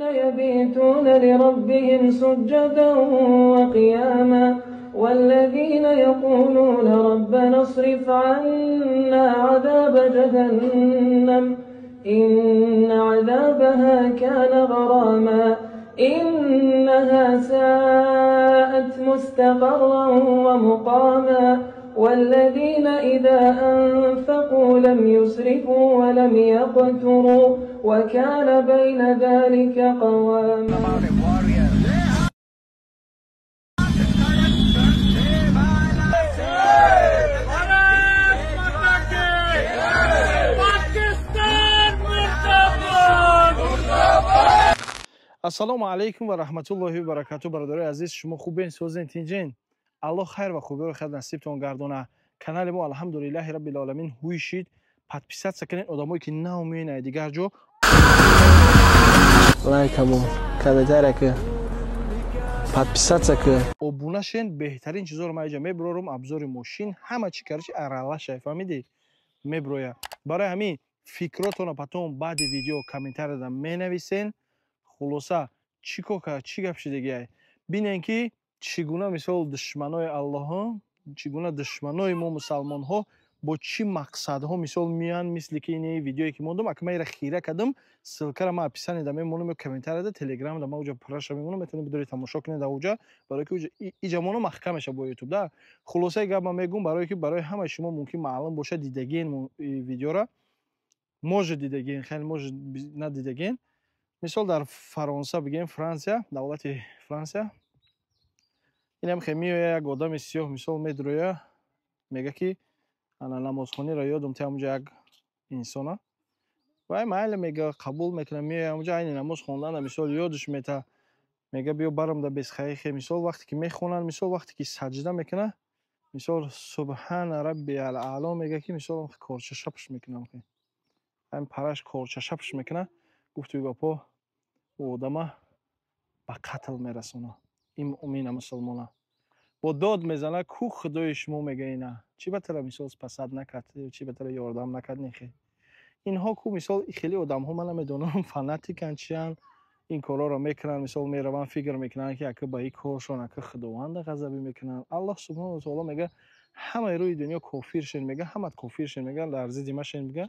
والذين يبيتون لربهم سجدا وقياما والذين يقولون ربنا اصرف عنا عذاب جهنم إن عذابها كان غراما إنها ساءت مستقرا ومقاما والذين إذا أنفقوا لم يسرفوا ولم يقتروا وكان بين ذلك قواما. ассалому алайкум ва раҳматуллоҳи ва баракату. бародарои азиз, шумо хубен, созен, тинҷен? аллоҳ хайр ва хубиро хад насибтон гардона. канали мо алҳамдулиллаҳи раббил оламин ҳуишид. подписатсия кунед одамое ки нав меоянд дигар ҷо. лайкамо комментария ку, подписатсия ку, обуна шен. беҳтарин чизоро ман иҷа мебурорум. абзори мошин ҳама чӣ карчи аралаша, фаҳмидӣ? мебуроя. барои ҳамин фикротонро патон баъди видео комментарияда менависен. хулоса чӣ кор кард, чӣ гап шидагиай? бинен ки чӣ гуна мисол душманои аллоҳо, чӣ гуна душманои мо мусалмонҳо бо чӣ мақсадҳо мисол меянд. мисли ки ин видеое ки мондум, ака ман ира хира кардам, ссилкара ман описаниеда мемонам, ё комментарияда телеграмда ман уҷа праша мемонам, метавонед бидоред тамошо кунед ауҷа, барое ки уҷа иҷамона маҳкам меша бо ютуб да. хулосаи гап ман мегӯм, барое ки барои ҳамаи шумо мумкин маълум боша, дидагиен видеора, може дидагиен, хеле може надидагиен. мисол дар Фаронса бигем, Франсия, давлати Франсия, инам хе меоя як одами сиёҳ мисол медроя, мега ки ана намозхониро ёдум те ҳамуҷа як инсона. вай майли мега қабул мекуна, меоя ҳамуҷа айни намоз хондана мисол ёдаш мета, мега биё барамда бесхаихе. мисол вақте ки мехонанд, мисол вақте ки саҷда мекуна, мисол субҳана раббиял аъло мега ки мисол корча шапш мекунам, ҳамин параш корча шапш мекуна. гуфтуи гапо одама ба қатл мерасона. имина мусулмона бо дод мезана, ку худои шумо мега ина чӣ батара мисол пасанд накард, чӣ батара ёрдам накард. нехе инҳо ку мисол хеле одамҳо ман намедонам фанатикан чиян, ин корҳоро мекунанд. мисол мераванд фикр мекунанд ки ака ба ин коршон ака худованда ғазабӣ мекунанд. аллоҳ субҳану ва таоло мега ҳамаи рӯи дунё кофиршен, мега ҳамат кофиршен, мега дар зидди машен, мега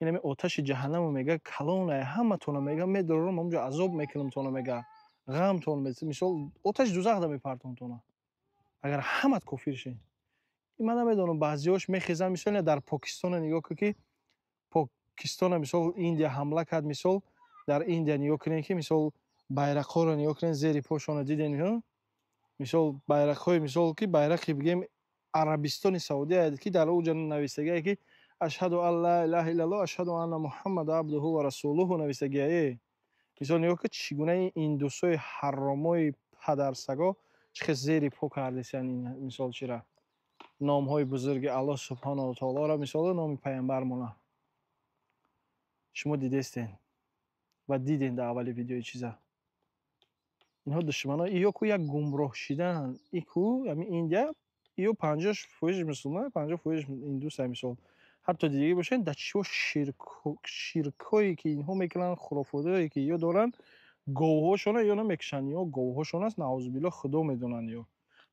инами оташи ҷаҳаннаму мега калонае ҳаматона мега медорорам ҳамуҷа азоб мекунамтона, мега ғамтон мисол оташи дузах да мепартонтона агар ҳамат кофиршен. ман намедонам баъзиҳош мехезанд. мисол дар покистона нигоҳ кун ки покистона мисол индия ҳамла кард. мисол дар индия нигоҳ кунем ки мисол байрақҳоро нигоҳ кунем зери пошона диден. мисол байрақҳои мисол ки байрақи бигем арабистони саудия ки дар оҷа навистагие ки ашҳаду ан ла илаҳа иллаллоҳ ашҳаду анна муҳаммада абдуҳу ва расулуҳу навистагие. мисол нигоҳ ки чӣ гуна индусои ҳаромои падарсаго чӣ хел зери по кардисиян. ин мисол чира номҳои бузурги аллоҳ субҳану ва таолора, мисол номи паямбармона шумо дидестен ва диден дар аввали видеои чиза. инҳо душмано иё ку як гумроҳ шидан. и ку ҳамин индия иё 50% мусулман, 50% индусай. мисол ҳатто дидагӣ бошед дар чио ширкҳое ки инҳо мекунанд, хурофотҳое ки ё доранд, говҳошона ё намекушанд, ё говҳошонаст наъузубиллоҳ худо медонанд. ё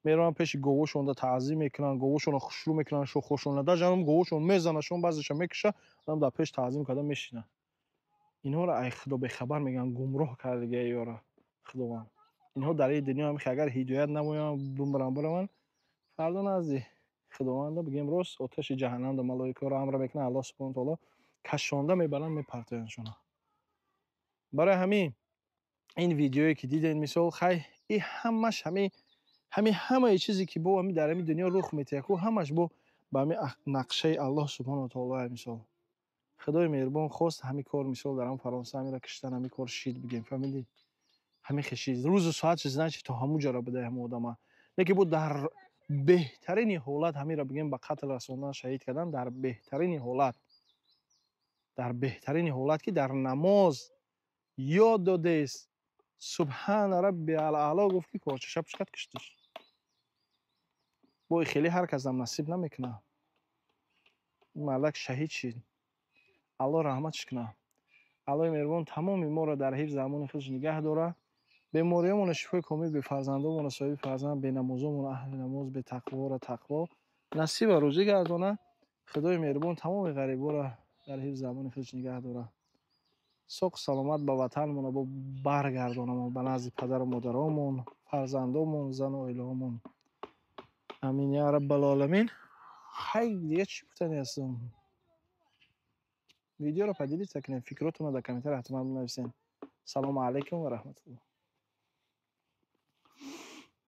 мераванд пеши говҳошонда таъзим мекунанд, говҳошонро хушрӯ мекунанд, шохҳошонро даҷанам говҳошон мезанашон, баъзеша мекуша, адам дар пеш таъзим карда мешина. инҳоро ай худо бехабар мегӯянд, гумроҳ кардагиай ёра худованд. инҳо дар ин дунё ҳам агар ҳидоят намоянд, бураванд, фардо назди худованда бигем рост оташи ҷаҳаннамда малоикаҳоро амр мекунад, аллоҳ субҳану ва таоло кашонда мебаранд, мепартояндшона. барои ҳамин ин видеое ки дидем мисол хай и ҳамаш ҳамаи чизе ки бо ҳамин дар ҳамин дунё рух метиҳад, ҳамаш бо ба ҳамин нақшаи аллоҳ субҳану ва таоло. мисол худои меҳрубон хост ҳамин кор мисол дар ҳам Фаронса ҳаминро киштан, ҳамин кор шид бигем, фаҳмидӣ? ҳамин хешид рӯзу соат чиз начи то ҳамуҷаро бидаи ҳамин одама. лекин бо дар беҳтарини ҳолат ҳаминро бигем ба қатл расондан, шаҳид кардан, дар беҳтарини ҳолат ки дар намоз ёд додест субҳана раббиял аъло гуфт ки корча шапшкат кишташ. бо хеле ҳар касам насиб намекуна. мардак шаҳид шид. аллоҳ раҳматш куна. الای مهربان تمام ما را در حفظ امان خودش نگه داره. بیماریامون شفای کامل به فرزندامون صاحب فرزند به نمازامون اهل نماز به تقوا را تقوا نصیب روزی گردونه. خدای مهربان تمام غریبا را در حفظ امان خودش نگه داره. سوق سلامت به وطنمون با برگردونم به نزد پدر و مادرامون فرزندامون زن و عائله‌مون. امین یا رب العالمین. خیلی دیگه چی گفتنی هستم. ویدیو رو پدیدی تکنین فکراتون رو در کامنتر حتما بنویسین. سلام علیکم و رحمت الله.